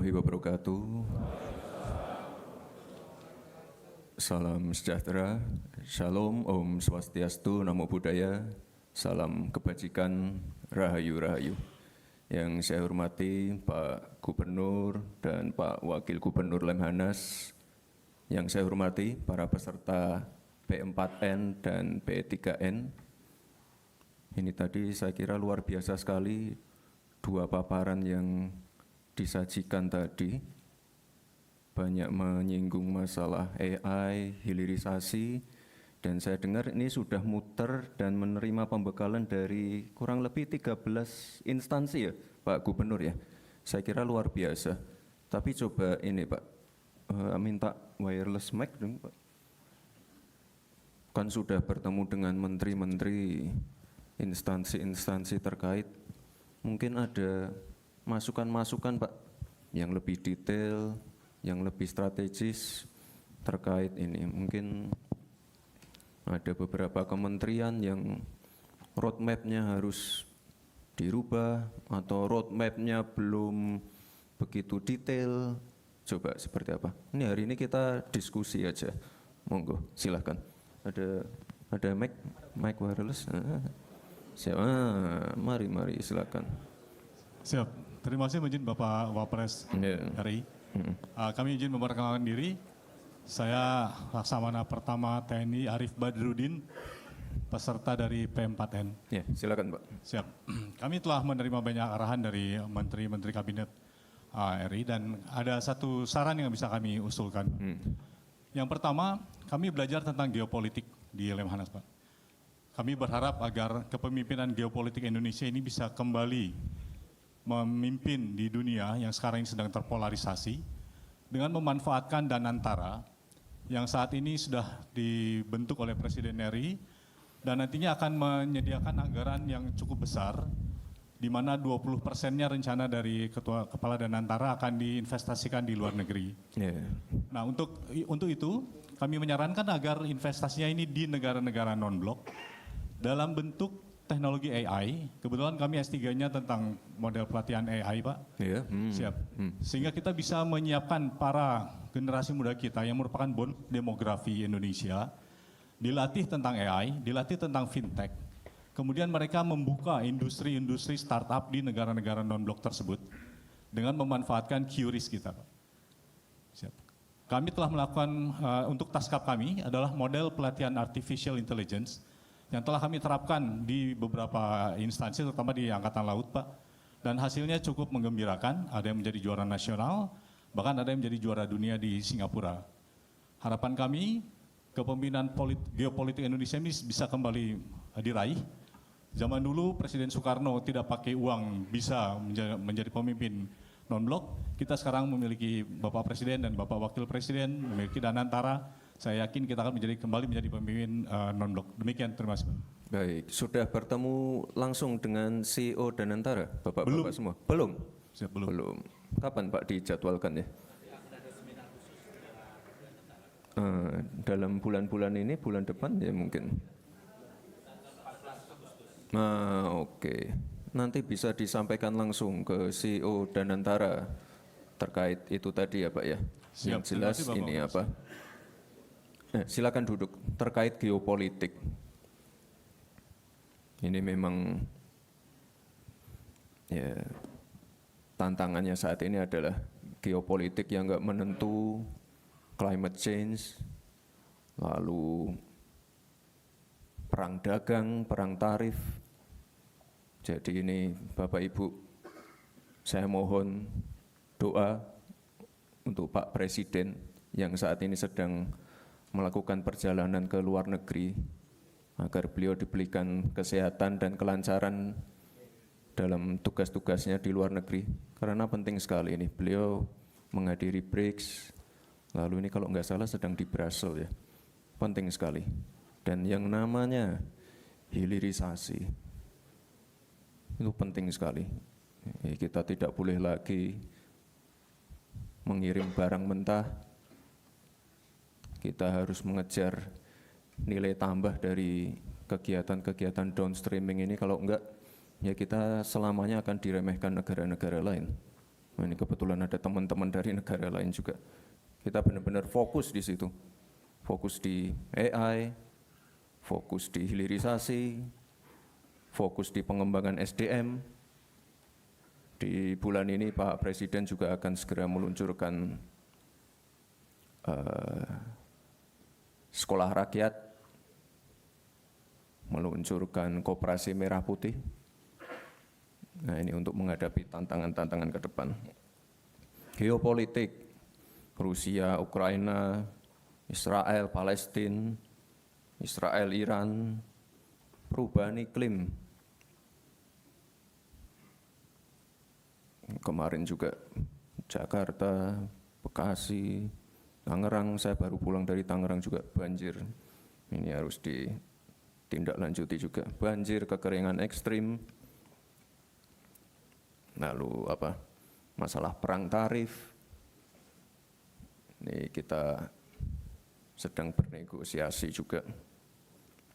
warahmatullahi wabarakatuh. Salam sejahtera, Shalom, Om Swastiastu, Namo Buddhaya, salam kebajikan, Rahayu Rahayu. Yang saya hormati Pak Gubernur dan Pak Wakil Gubernur Lemhanas, yang saya hormati para peserta P4N dan P3N. Ini tadi saya kira luar biasa sekali dua paparan yang disajikan tadi. Banyak menyinggung masalah AI, hilirisasi, dan saya dengar ini sudah muter dan menerima pembekalan dari kurang lebih 13 instansi ya Pak Gubernur ya. Saya kira luar biasa. Tapi coba ini Pak, minta wireless mic dong Pak. Kan sudah bertemu dengan menteri-menteri, instansi-instansi terkait. Mungkin ada masukan-masukan Pak yang lebih detail, yang lebih strategis terkait ini. Mungkin ada beberapa kementerian yang roadmap-nya harus dirubah atau roadmap-nya belum begitu detail. Coba seperti apa? Ini hari ini kita diskusi aja. Monggo, silahkan. Ada mic wireless. Siap. Mari silakan. Siap. Terima kasih izin Bapak Wapres RI. Kami izin memperkenalkan diri. Saya Laksamana Pertama TNI Arif Badrudin, peserta dari P4N. Ya, silakan Pak. Siap. Kami telah menerima banyak arahan dari menteri-menteri kabinet RI dan ada satu saran yang bisa kami usulkan. Yang pertama, kami belajar tentang geopolitik di Lemhanas, Pak. Kami berharap agar kepemimpinan geopolitik Indonesia ini bisa kembali memimpin di dunia yang sekarang ini sedang terpolarisasi dengan memanfaatkan Danantara yang saat ini sudah dibentuk oleh Presiden RI dan nantinya akan menyediakan anggaran yang cukup besar di mana 20%-nya rencana dari Kepala Danantara akan diinvestasikan di luar negeri. Nah, untuk itu kami menyarankan agar investasinya ini di negara-negara non-blok dalam bentuk teknologi AI. Kebetulan kami S3-nya tentang model pelatihan AI, Pak. Iya. Siap. Sehingga kita bisa menyiapkan para generasi muda kita yang merupakan bonus demografi Indonesia, dilatih tentang AI, dilatih tentang fintech. Kemudian mereka membuka industri-industri startup di negara-negara non-blok tersebut dengan memanfaatkan QRIS kita, Pak. Siap. Kami telah melakukan, untuk taskap kami adalah model pelatihan artificial intelligence yang telah kami terapkan di beberapa instansi, terutama di Angkatan Laut, Pak. Dan hasilnya cukup menggembirakan, ada yang menjadi juara nasional, bahkan ada yang menjadi juara dunia di Singapura. Harapan kami, kepemimpinan geopolitik Indonesia ini bisa kembali diraih. Zaman dulu Presiden Soekarno tidak pakai uang bisa menjadi pemimpin non-blok. Kita sekarang memiliki Bapak Presiden dan Bapak Wakil Presiden, memiliki Danantara. Saya yakin kita akan kembali menjadi pemimpin non-blok. Demikian, terima kasih. Baik, sudah bertemu langsung dengan CEO Danantara, Bapak-Bapak semua? Belum? Siap, belum. Belum. Kapan Pak dijadwalkan ya? Dalam bulan-bulan ini, bulan depan ya mungkin. Oke. Nanti bisa disampaikan langsung ke CEO Danantara terkait itu tadi ya Pak ya? Siap, yang jelas ini apa? Silakan duduk. Terkait geopolitik, ini memang ya tantangannya saat ini adalah geopolitik yang nggak menentu, climate change, lalu perang dagang, perang tarif. Jadi ini Bapak Ibu, saya mohon doa untuk Pak Presiden yang saat ini sedang melakukan perjalanan ke luar negeri, agar beliau diberikan kesehatan dan kelancaran dalam tugas-tugasnya di luar negeri. Karena penting sekali ini, beliau menghadiri BRICS, lalu ini kalau nggak salah sedang di Brussels ya. Penting sekali. Dan yang namanya hilirisasi, itu penting sekali. Kita tidak boleh lagi mengirim barang mentah. Kita harus mengejar nilai tambah dari kegiatan-kegiatan downstreaming ini. Kalau enggak, ya kita selamanya akan diremehkan negara-negara lain. Nah, ini kebetulan ada teman-teman dari negara lain juga. Kita benar-benar fokus di situ. Fokus di AI, fokus di hilirisasi, fokus di pengembangan SDM. Di bulan ini Pak Presiden juga akan segera meluncurkan sekolah rakyat, meluncurkan koperasi merah putih. Nah, ini untuk menghadapi tantangan-tantangan ke depan. Geopolitik, Rusia, Ukraina, Israel, Palestina, Israel, Iran, perubahan iklim. Kemarin juga Jakarta, Bekasi, Tangerang, saya baru pulang dari Tangerang juga banjir. Ini harus ditindaklanjuti juga. Banjir, kekeringan ekstrim, lalu masalah perang tarif. Ini kita sedang bernegosiasi juga.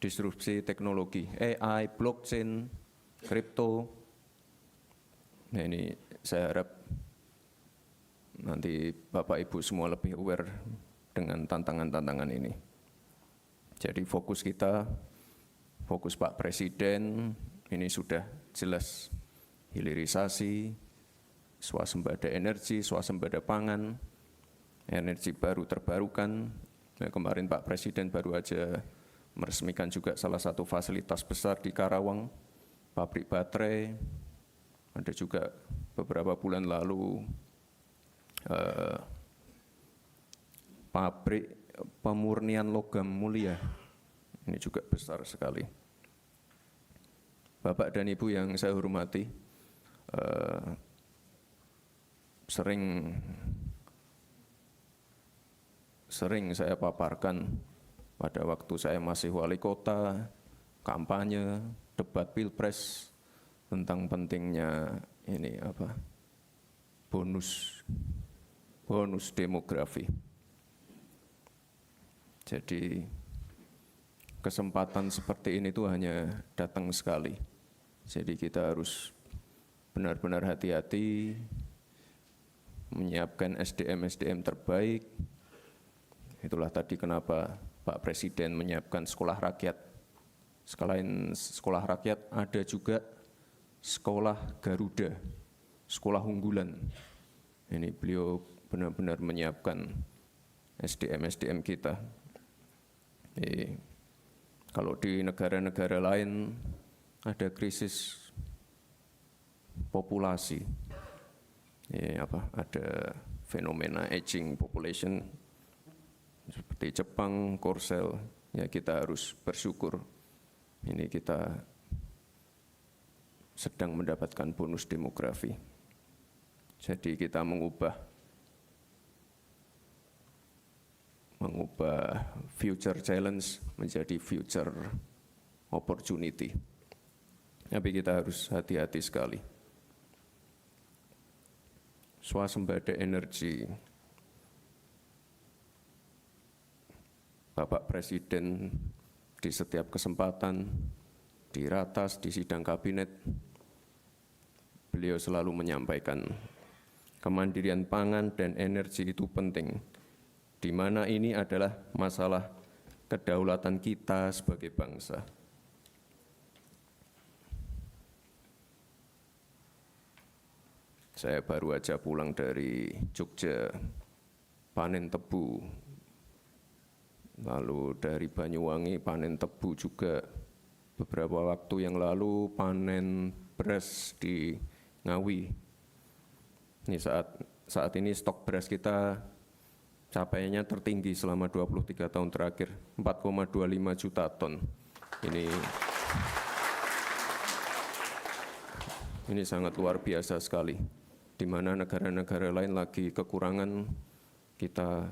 Disrupsi teknologi, AI, blockchain, kripto. Nah, ini saya harap nanti Bapak Ibu semua lebih aware dengan tantangan-tantangan ini. Jadi fokus kita, fokus Pak Presiden, ini sudah jelas. Hilirisasi, swasembada energi, swasembada pangan, energi baru terbarukan. Nah, kemarin Pak Presiden baru aja meresmikan juga salah satu fasilitas besar di Karawang, pabrik baterai. Ada juga beberapa bulan lalu pabrik pemurnian logam mulia. Ini juga besar sekali. Bapak dan Ibu yang saya hormati, sering saya paparkan pada waktu saya masih wali kota, kampanye, debat pilpres tentang pentingnya ini bonus demografi. Jadi kesempatan seperti ini tuh hanya datang sekali. Jadi kita harus benar-benar hati-hati, menyiapkan SDM terbaik. Itulah tadi kenapa Pak Presiden menyiapkan sekolah rakyat. Selain sekolah rakyat, ada juga sekolah Garuda, sekolah unggulan. Ini beliau benar-benar menyiapkan SDM kita. Kalau di negara-negara lain ada krisis populasi, ada fenomena aging population seperti Jepang, Korsel, ya kita harus bersyukur. Ini kita sedang mendapatkan bonus demografi. Jadi kita mengubah future challenge menjadi future opportunity. Tapi kita harus hati-hati sekali. Swasembada energi. Bapak Presiden di setiap kesempatan, di ratas, di sidang kabinet, beliau selalu menyampaikan kemandirian pangan dan energi itu penting, di mana ini adalah masalah kedaulatan kita sebagai bangsa. Saya baru aja pulang dari Jogja, panen tebu. Lalu dari Banyuwangi panen tebu juga. Beberapa waktu yang lalu panen beras di Ngawi. Ini saat ini stok beras kita capaiannya tertinggi selama 23 tahun terakhir, 4,25 juta ton. Ini sangat luar biasa sekali. Di mana negara-negara lain lagi kekurangan, kita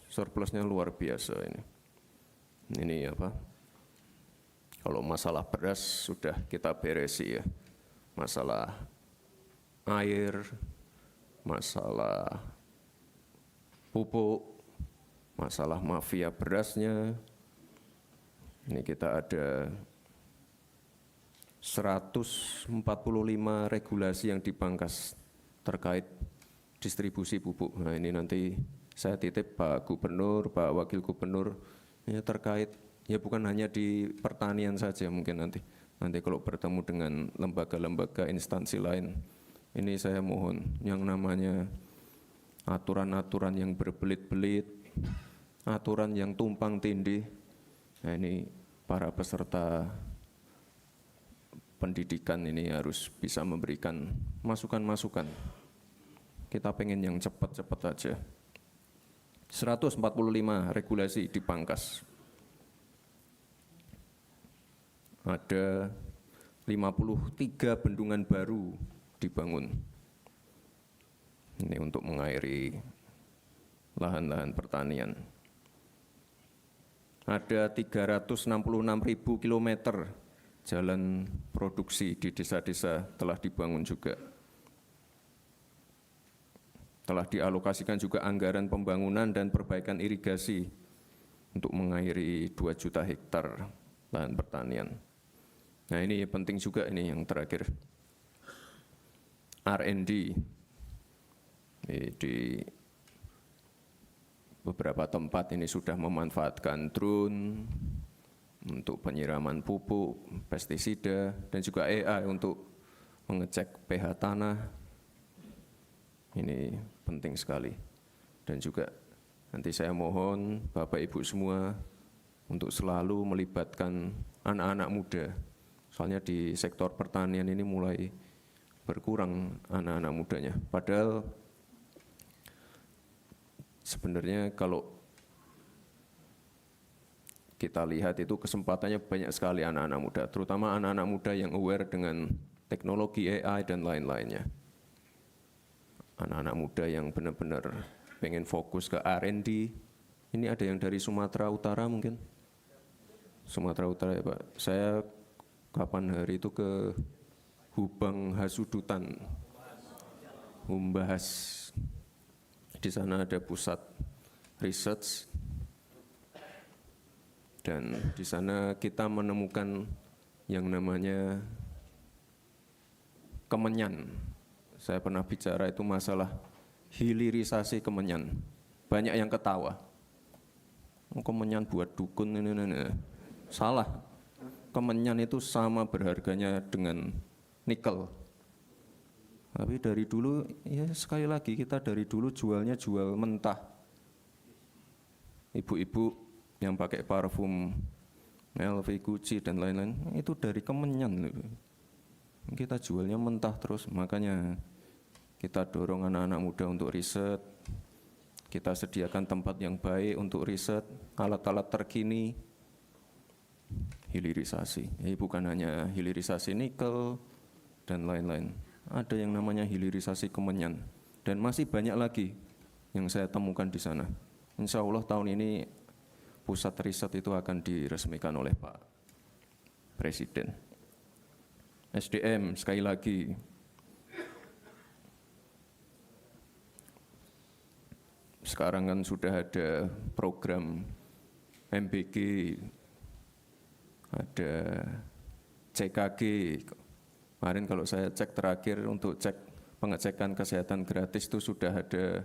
surplusnya luar biasa ini. Ini kalau masalah beras sudah kita beresi ya. Masalah air, masalah pupuk, masalah mafia berasnya. Ini kita ada 145 regulasi yang dipangkas terkait distribusi pupuk. Nah ini nanti saya titip Pak Gubernur, Pak Wakil Gubernur, ini terkait, ya bukan hanya di pertanian saja mungkin nanti kalau bertemu dengan lembaga-lembaga instansi lain, ini saya mohon yang namanya aturan-aturan yang berbelit-belit, aturan yang tumpang tindih, nah ini para peserta pendidikan ini harus bisa memberikan masukan-masukan. Kita pengen yang cepat-cepat aja. 145 regulasi dipangkas. Ada 53 bendungan baru dibangun. Ini untuk mengairi lahan-lahan pertanian. Ada 366.000 kilometer jalan produksi di desa-desa telah dibangun juga. Telah dialokasikan juga anggaran pembangunan dan perbaikan irigasi untuk mengairi 2 juta hektar lahan pertanian. Nah ini penting juga ini yang terakhir. R&D di beberapa tempat ini sudah memanfaatkan drone untuk penyiraman pupuk, pestisida, dan juga AI untuk mengecek pH tanah. Ini penting sekali. Dan juga nanti saya mohon Bapak Ibu semua untuk selalu melibatkan anak-anak muda. Soalnya di sektor pertanian ini mulai berkurang anak-anak mudanya. Padahal sebenarnya kalau kita lihat itu kesempatannya banyak sekali anak-anak muda, terutama anak-anak muda yang aware dengan teknologi AI dan lain-lainnya. Anak-anak muda yang benar-benar pengen fokus ke R&D. Ini ada yang dari Sumatera Utara mungkin? Sumatera Utara ya Pak. Saya kapan hari itu ke Hubang Hasudutan, Humbahas. Di sana ada pusat research dan di sana kita menemukan yang namanya kemenyan. Saya pernah bicara itu masalah hilirisasi kemenyan. Banyak yang ketawa. Kemenyan buat dukun ini. Salah. Kemenyan itu sama berharganya dengan nikel. Tapi dari dulu, ya sekali lagi kita dari dulu jualnya jual mentah. Ibu-ibu yang pakai parfum LV, Gucci dan lain-lain, itu dari kemenyan. Kita jualnya mentah terus, makanya kita dorong anak-anak muda untuk riset. Kita sediakan tempat yang baik untuk riset, alat-alat terkini. Hilirisasi, bukan hanya hilirisasi nikel dan lain-lain. Ada yang namanya hilirisasi kemenyan dan masih banyak lagi yang saya temukan di sana. Insya Allah tahun ini pusat riset itu akan diresmikan oleh Pak Presiden. SDM sekali lagi. Sekarang kan sudah ada program MBG, ada CKG. Kemarin kalau saya cek terakhir untuk cek pengecekan kesehatan gratis itu sudah ada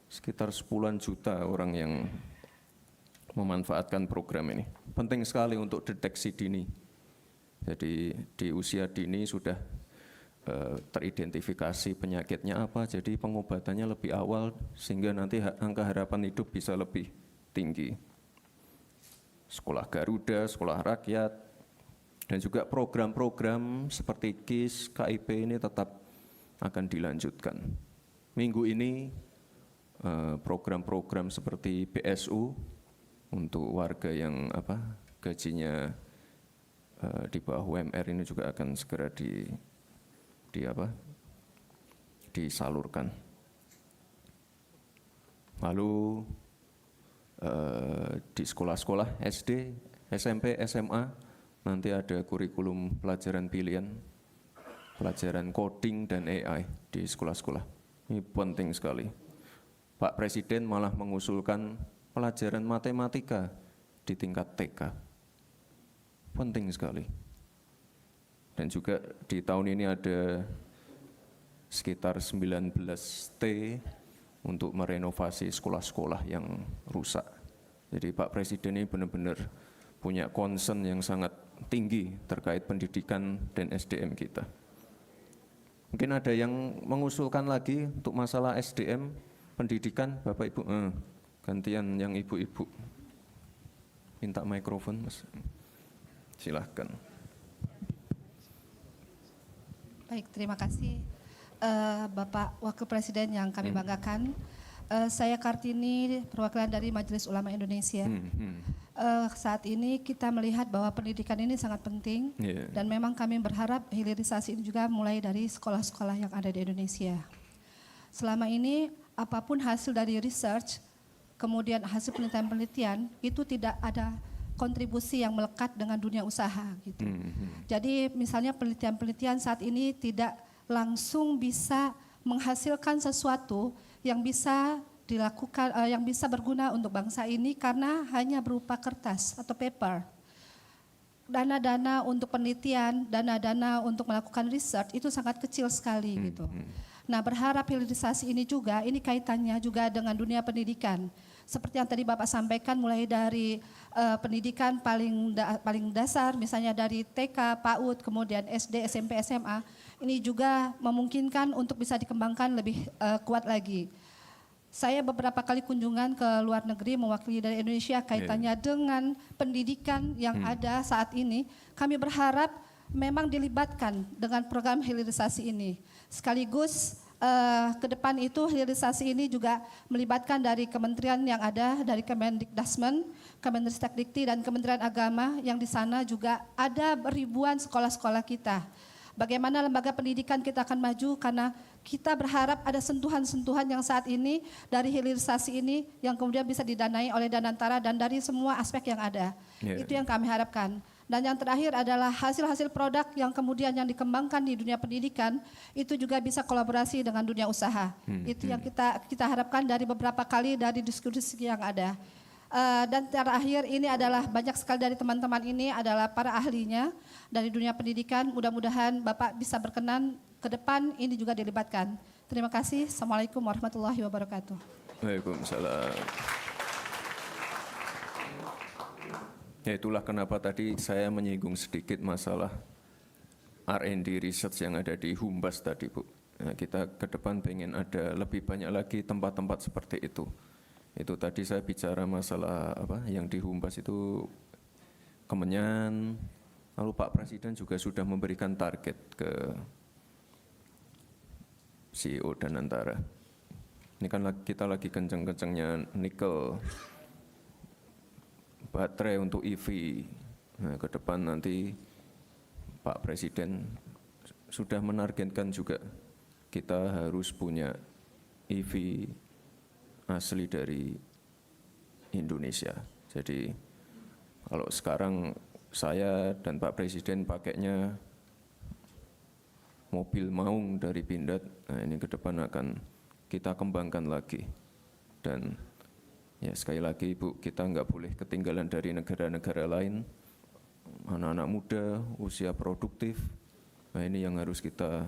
sekitar 10-an juta orang yang memanfaatkan program ini. Penting sekali untuk deteksi dini. Jadi di usia dini sudah teridentifikasi penyakitnya apa, jadi pengobatannya lebih awal sehingga nanti angka harapan hidup bisa lebih tinggi. Sekolah Garuda, sekolah rakyat, dan juga program-program seperti KIS, KIP ini tetap akan dilanjutkan. Minggu ini program-program seperti BSU untuk warga yang gajinya di bawah UMR ini juga akan segera disalurkan. Lalu di sekolah-sekolah SD, SMP, SMA nanti ada kurikulum pelajaran pilihan, pelajaran coding dan AI di sekolah-sekolah. Ini penting sekali. Pak Presiden malah mengusulkan pelajaran matematika di tingkat TK. Penting sekali. Dan juga di tahun ini ada sekitar 19 T untuk merenovasi sekolah-sekolah yang rusak. Jadi Pak Presiden ini benar-benar punya concern yang sangat tinggi terkait pendidikan dan SDM kita. Mungkin ada yang mengusulkan lagi untuk masalah SDM, pendidikan, Bapak Ibu. Gantian yang ibu-ibu. Minta mikrofon, Mas. Silahkan. Baik, terima kasih Bapak Wakil Presiden yang kami banggakan. Saya Kartini, perwakilan dari Majelis Ulama Indonesia. Saat ini kita melihat bahwa pendidikan ini sangat penting dan memang kami berharap hilirisasi ini juga mulai dari sekolah-sekolah yang ada di Indonesia. Selama ini apapun hasil dari research, kemudian hasil penelitian-penelitian itu tidak ada kontribusi yang melekat dengan dunia usaha gitu. Jadi misalnya penelitian-penelitian saat ini tidak langsung bisa menghasilkan sesuatu yang bisa dilakukan, yang bisa berguna untuk bangsa ini karena hanya berupa kertas atau paper. Dana-dana untuk penelitian, dana-dana untuk melakukan research itu sangat kecil sekali gitu. Nah, berharap hilirisasi ini juga, ini kaitannya juga dengan dunia pendidikan. Seperti yang tadi Bapak sampaikan, mulai dari pendidikan paling dasar, misalnya dari TK, PAUD, kemudian SD, SMP, SMA, ini juga memungkinkan untuk bisa dikembangkan lebih kuat lagi. Saya beberapa kali kunjungan ke luar negeri mewakili dari Indonesia kaitannya dengan pendidikan yang ada saat ini. Kami berharap memang dilibatkan dengan program hilirisasi ini. Sekaligus ke depan itu hilirisasi ini juga melibatkan dari kementerian yang ada, dari Kemendikdasmen, Kemendristekdikti dan Kementerian Agama yang di sana juga ada ribuan sekolah-sekolah kita. Bagaimana lembaga pendidikan kita akan maju karena kita berharap ada sentuhan-sentuhan yang saat ini dari hilirisasi ini yang kemudian bisa didanai oleh Danantara dan dari semua aspek yang ada. Itu yang kami harapkan. Dan yang terakhir adalah hasil-hasil produk yang kemudian yang dikembangkan di dunia pendidikan itu juga bisa kolaborasi dengan dunia usaha. Itu yang kita harapkan dari beberapa kali dari diskusi yang ada. Dan terakhir ini adalah banyak sekali dari teman-teman ini adalah para ahlinya dari dunia pendidikan. Mudah-mudahan Bapak bisa berkenan ke depan ini juga dilibatkan. Terima kasih. Assalamualaikum warahmatullahi wabarakatuh. Waalaikumsalam. Ya, itulah kenapa tadi saya menyinggung sedikit masalah R&D research yang ada di Humbas tadi, Bu. Nah, kita ke depan pengen ada lebih banyak lagi tempat-tempat seperti itu. Itu tadi saya bicara masalah apa yang di Humbas itu Kemenyan, lalu Pak Presiden juga sudah memberikan target ke CEO Danantara. Ini kan kita lagi kenceng-kencengnya nikel, baterai untuk EV. Nah, ke depan nanti Pak Presiden sudah menargetkan juga kita harus punya EV asli dari Indonesia. Jadi kalau sekarang saya dan Pak Presiden pakainya mobil Maung dari Pindad, nah ini ke depan akan kita kembangkan lagi. Dan ya sekali lagi Ibu, kita nggak boleh ketinggalan dari negara-negara lain. Anak-anak muda, usia produktif, nah ini yang harus kita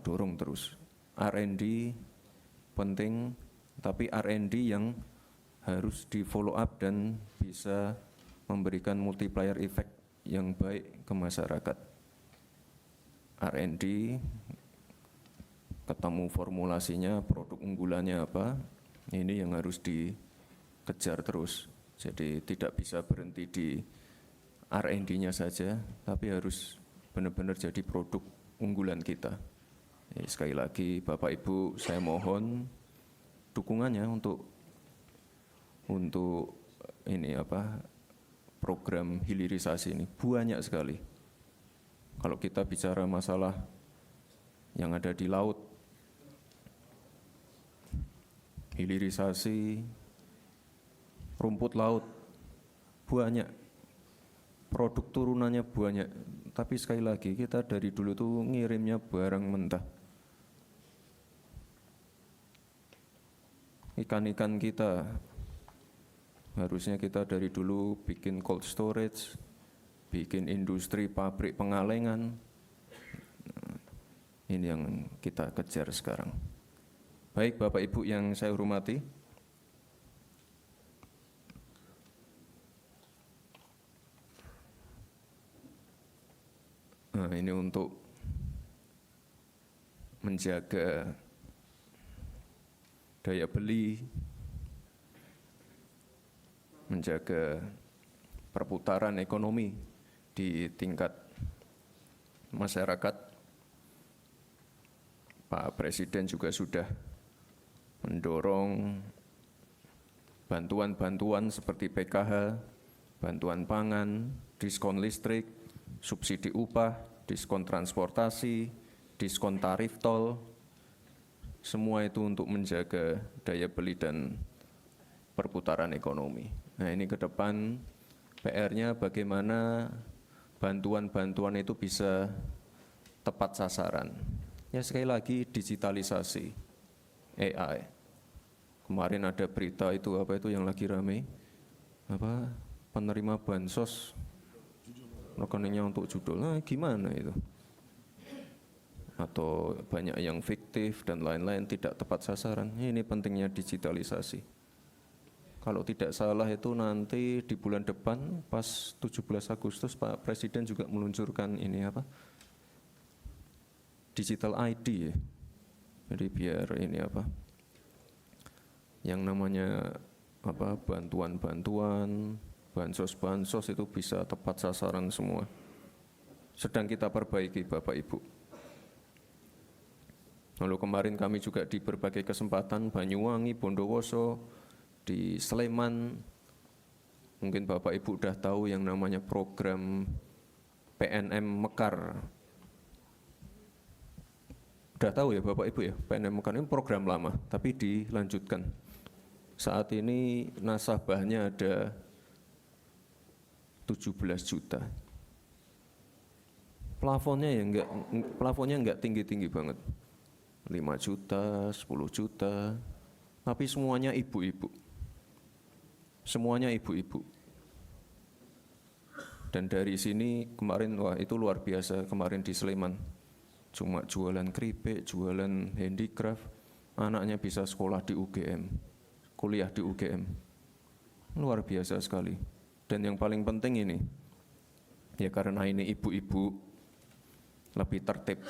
dorong terus. R&D penting, tapi R&D yang harus di follow up dan bisa memberikan multiplier effect yang baik ke masyarakat. R&D, ketemu formulasinya, produk unggulannya apa, ini yang harus dikejar terus. Jadi tidak bisa berhenti di R&D-nya saja, tapi harus benar-benar jadi produk unggulan kita. Sekali lagi Bapak Ibu, saya mohon dukungannya untuk ini apa program hilirisasi ini banyak sekali. Kalau kita bicara masalah yang ada di laut, hilirisasi, rumput laut banyak, produk turunannya banyak. Tapi sekali lagi kita dari dulu tuh ngirimnya barang mentah. Ikan-ikan kita, harusnya kita dari dulu bikin cold storage, bikin industri pabrik pengalengan. Ini yang kita kejar sekarang. Baik Bapak Ibu yang saya hormati, nah, ini untuk menjaga daya beli, menjaga perputaran ekonomi di tingkat masyarakat. Pak Presiden juga sudah mendorong bantuan-bantuan seperti PKH, bantuan pangan, diskon listrik, subsidi upah, diskon transportasi, diskon tarif tol, semua itu untuk menjaga daya beli dan perputaran ekonomi. Nah, ini ke depan PR-nya bagaimana bantuan-bantuan itu bisa tepat sasaran. Ya sekali lagi digitalisasi, AI. Kemarin ada berita itu apa itu yang lagi rame, apa penerima bansos rekeningnya untuk judul, nah gimana itu? Atau banyak yang fiktif dan lain-lain tidak tepat sasaran. Ini pentingnya digitalisasi. Kalau tidak salah itu nanti di bulan depan pas 17 Agustus Pak Presiden juga meluncurkan ini apa? Digital ID ya. Jadi biar ini apa? Yang namanya apa bantuan-bantuan, bansos-bansos itu bisa tepat sasaran semua. Sedang kita perbaiki Bapak Ibu. Lalu kemarin kami juga di berbagai kesempatan Banyuwangi, Bondowoso, di Sleman, mungkin Bapak Ibu udah tahu yang namanya program PNM Mekar. Udah tahu ya Bapak Ibu ya, PNM Mekar ini program lama, tapi dilanjutkan. Saat ini nasabahnya ada 17 juta. Plafonnya enggak tinggi-tinggi banget. 5 juta, 10 juta, tapi semuanya ibu-ibu. Semuanya ibu-ibu. Dan dari sini kemarin, wah itu luar biasa kemarin di Sleman. Cuma jualan keripik, jualan handicraft, anaknya bisa sekolah di UGM, kuliah di UGM. Luar biasa sekali. Dan yang paling penting ini, ya karena ini ibu-ibu lebih tertib.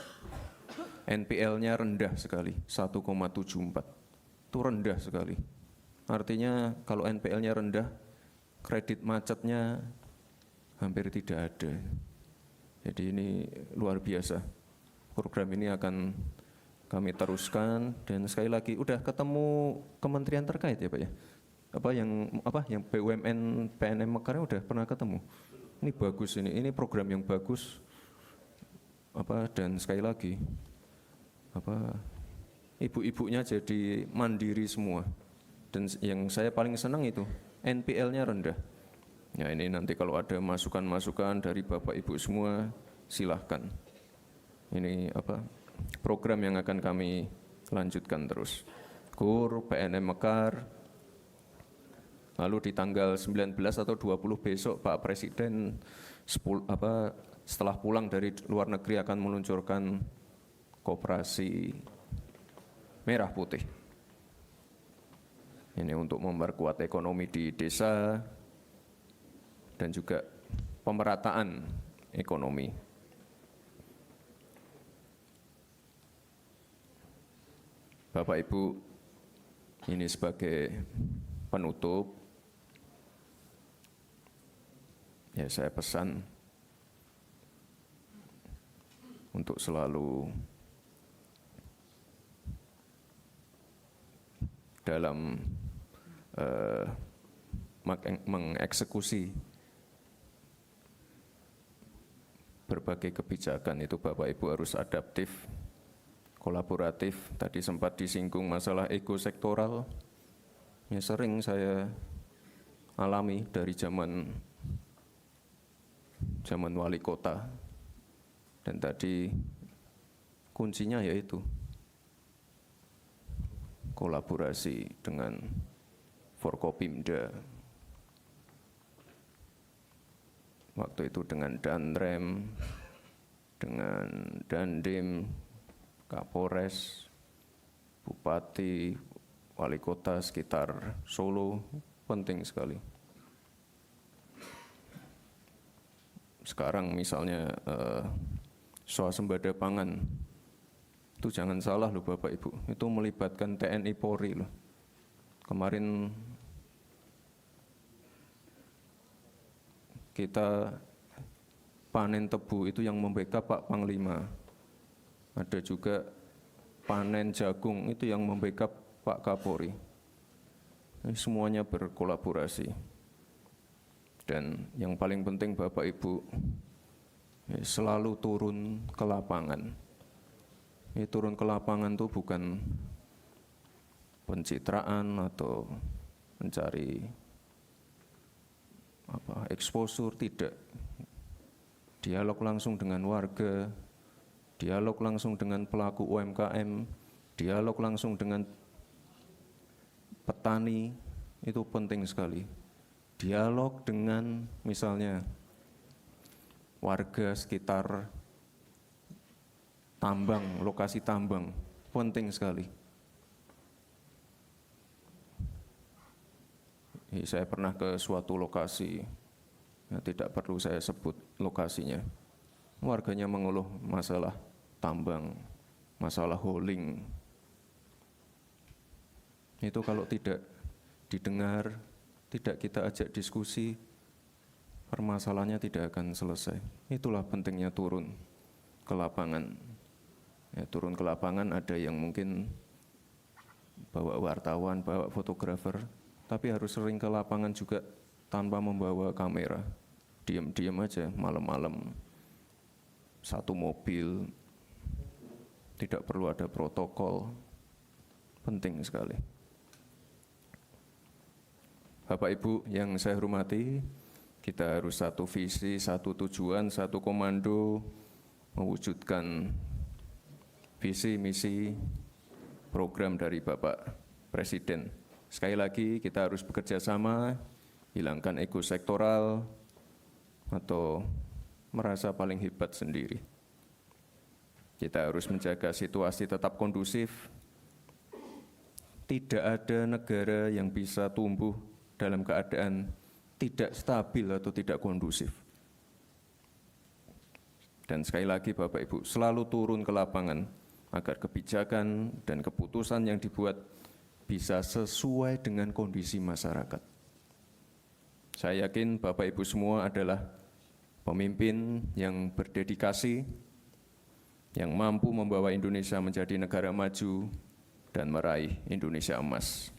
NPL-nya rendah sekali, 1,74. Itu rendah sekali. Artinya kalau NPL-nya rendah, kredit macetnya hampir tidak ada. Jadi ini luar biasa. Program ini akan kami teruskan dan sekali lagi udah ketemu kementerian terkait ya Pak ya. Yang BUMN PNM Mekar udah pernah ketemu. Ini bagus ini program yang bagus. Dan sekali lagi ibu-ibunya jadi mandiri semua. Dan yang saya paling senang itu NPL-nya rendah. Ya ini nanti kalau ada masukan-masukan dari Bapak Ibu semua silahkan. Ini program yang akan kami lanjutkan terus. KUR, PNM Mekar. Lalu di tanggal 19 atau 20 besok Pak Presiden setelah pulang dari luar negeri akan meluncurkan koperasi merah putih. Ini untuk memperkuat ekonomi di desa dan juga pemerataan ekonomi. Bapak Ibu, ini sebagai penutup, ya saya pesan untuk selalu dalam mengeksekusi berbagai kebijakan itu Bapak Ibu harus adaptif, kolaboratif. Tadi sempat disinggung masalah ego sektoral, ya sering saya alami dari zaman wali kota. Dan tadi kuncinya yaitu kolaborasi dengan Forkopimda. waktu itu dengan Danrem, dengan Dandim, Kapolres, Bupati, Wali Kota sekitar Solo, penting sekali. Sekarang misalnya swasembada pangan, itu jangan salah loh Bapak Ibu, itu melibatkan TNI Polri loh. Kemarin kita panen tebu itu yang membackup Pak Panglima. Ada juga panen jagung itu yang membackup Pak Kapolri. Ini semuanya berkolaborasi. Dan yang paling penting Bapak Ibu, selalu turun ke lapangan. Ini turun ke lapangan itu bukan pencitraan atau mencari exposure, tidak. Dialog langsung dengan warga, dialog langsung dengan pelaku UMKM, dialog langsung dengan petani, itu penting sekali. Dialog dengan misalnya warga sekitar tambang, lokasi tambang, penting sekali. Saya pernah ke suatu lokasi, ya, tidak perlu saya sebut lokasinya. Warganya mengeluh masalah tambang, masalah hauling. Itu kalau tidak didengar, tidak kita ajak diskusi, permasalahannya tidak akan selesai. Itulah pentingnya turun ke lapangan. Ya, turun ke lapangan ada yang mungkin bawa wartawan, bawa fotografer, tapi harus sering ke lapangan juga tanpa membawa kamera. Diam-diam aja malam-malam, satu mobil, tidak perlu ada protokol, penting sekali. Bapak Ibu yang saya hormati, kita harus satu visi, satu tujuan, satu komando, mewujudkan visi, misi, program dari Bapak Presiden. Sekali lagi kita harus bekerja sama, hilangkan ego sektoral atau merasa paling hebat sendiri. Kita harus menjaga situasi tetap kondusif. Tidak ada negara yang bisa tumbuh dalam keadaan tidak stabil atau tidak kondusif. Dan sekali lagi Bapak Ibu, selalu turun ke lapangan agar kebijakan dan keputusan yang dibuat bisa sesuai dengan kondisi masyarakat. Saya yakin Bapak Ibu semua adalah pemimpin yang berdedikasi, yang mampu membawa Indonesia menjadi negara maju dan meraih Indonesia emas.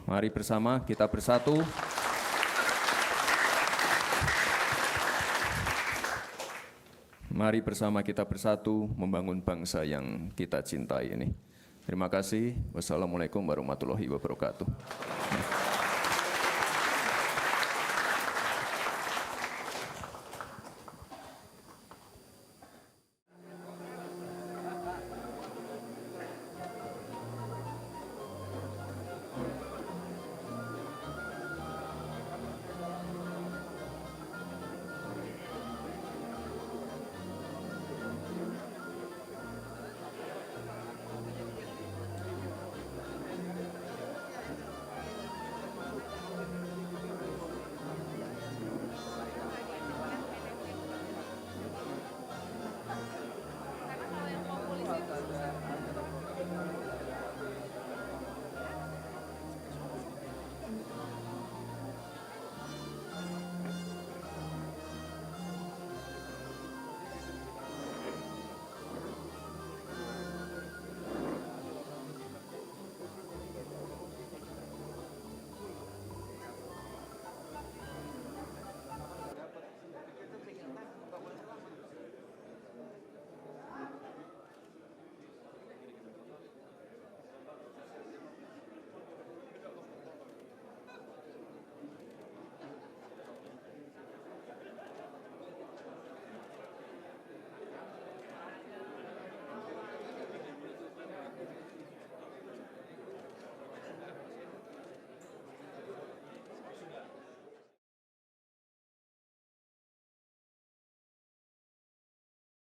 Mari bersama kita bersatu. Mari bersama kita bersatu membangun bangsa yang kita cintai ini. Terima kasih. Wassalamualaikum warahmatullahi wabarakatuh.